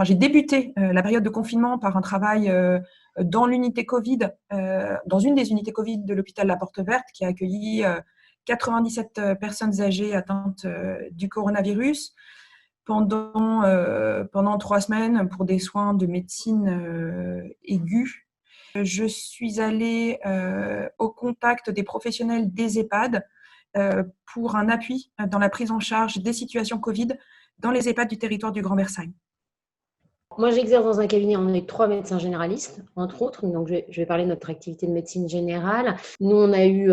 j'ai débuté la période de confinement par un travail dans l'unité Covid, dans une des unités Covid de l'hôpital La Porte Verte, qui a accueilli 97 personnes âgées atteintes du coronavirus pendant 3 semaines pour des soins de médecine aiguë. Je suis allée au contact des professionnels des EHPAD pour un appui dans la prise en charge des situations Covid dans les EHPAD du territoire du Grand Versailles. Moi, j'exerce dans un cabinet, on est 3 médecins généralistes, entre autres. Donc, je vais parler de notre activité de médecine générale. Nous, on a eu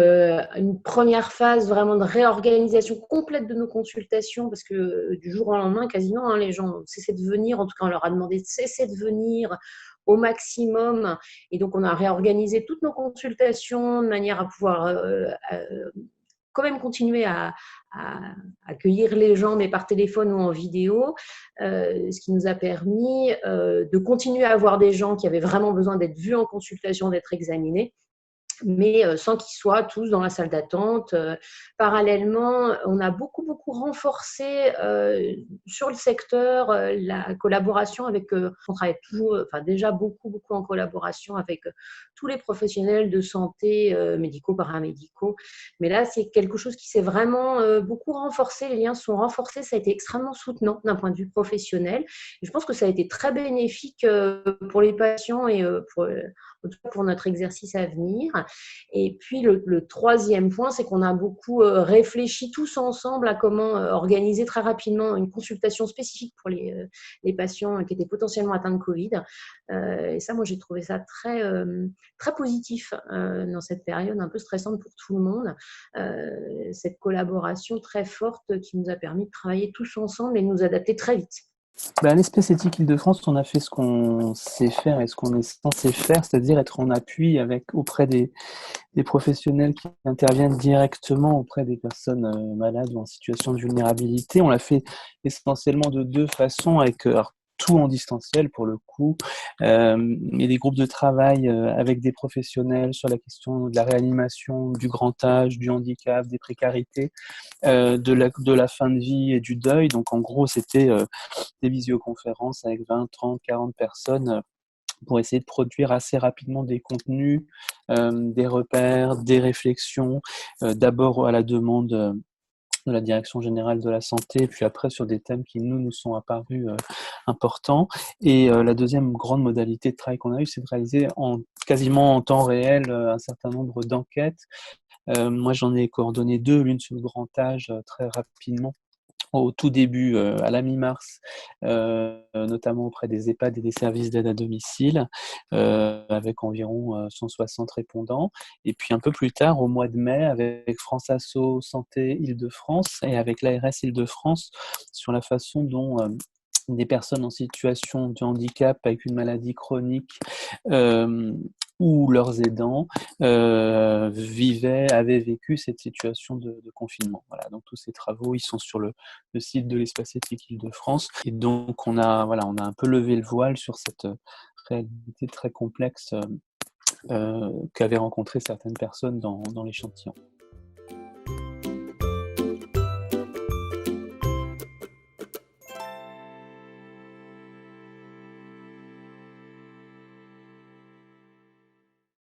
une première phase vraiment de réorganisation complète de nos consultations parce que du jour au lendemain, quasiment, les gens ont cessé de venir. En tout cas, on leur a demandé de cesser de venir au maximum. Et donc, on a réorganisé toutes nos consultations de manière à pouvoir quand même continuer à accueillir les gens, mais par téléphone ou en vidéo, ce qui nous a permis de continuer à avoir des gens qui avaient vraiment besoin d'être vus en consultation, d'être examinés, mais sans qu'ils soient tous dans la salle d'attente. Parallèlement, on a beaucoup renforcé sur le secteur la collaboration avec, on travaille toujours, déjà beaucoup en collaboration avec tous les professionnels de santé, médicaux, paramédicaux. Mais là, c'est quelque chose qui s'est vraiment beaucoup renforcé. Les liens sont renforcés. Ça a été extrêmement soutenant d'un point de vue professionnel. Et je pense que ça a été très bénéfique pour les patients et pour notre exercice à venir. Et puis, le troisième point, c'est qu'on a beaucoup réfléchi tous ensemble à comment organiser très rapidement une consultation spécifique pour les patients qui étaient potentiellement atteints de Covid. Et ça, moi, j'ai trouvé ça très positif dans cette période un peu stressante pour tout le monde. Cette collaboration très forte qui nous a permis de travailler tous ensemble et de nous adapter très vite. À l'Espèce Éthique Île-de-France, on a fait ce qu'on sait faire et ce qu'on est censé faire, c'est-à-dire être en appui auprès des professionnels qui interviennent directement auprès des personnes malades ou en situation de vulnérabilité. On l'a fait essentiellement de 2 façons, avec tout en distanciel pour le coup, et des groupes de travail avec des professionnels sur la question de la réanimation, du grand âge, du handicap, des précarités, de la fin de vie et du deuil. Donc en gros, c'était des visioconférences avec 20, 30, 40 personnes pour essayer de produire assez rapidement des contenus, des repères, des réflexions, d'abord à la demande de la Direction générale de la santé, puis après sur des thèmes qui nous sont apparus importants. Et la deuxième grande modalité de travail qu'on a eue, c'est de réaliser quasiment en temps réel un certain nombre d'enquêtes. Moi, j'en ai coordonné 2, l'une sur le grand âge très rapidement, au tout début, à la mi-mars, notamment auprès des EHPAD et des services d'aide à domicile, avec environ 160 répondants. Et puis un peu plus tard, au mois de mai, avec France Asso Santé Île-de-France et avec l'ARS Île-de-France, sur la façon dont des personnes en situation de handicap avec une maladie chronique ou leurs aidants avaient vécu cette situation de confinement. Voilà, donc tous ces travaux, ils sont sur le site de l'Espace Éthique Île-de-France. Et donc on a un peu levé le voile sur cette réalité très complexe qu'avaient rencontré certaines personnes dans l'échantillon.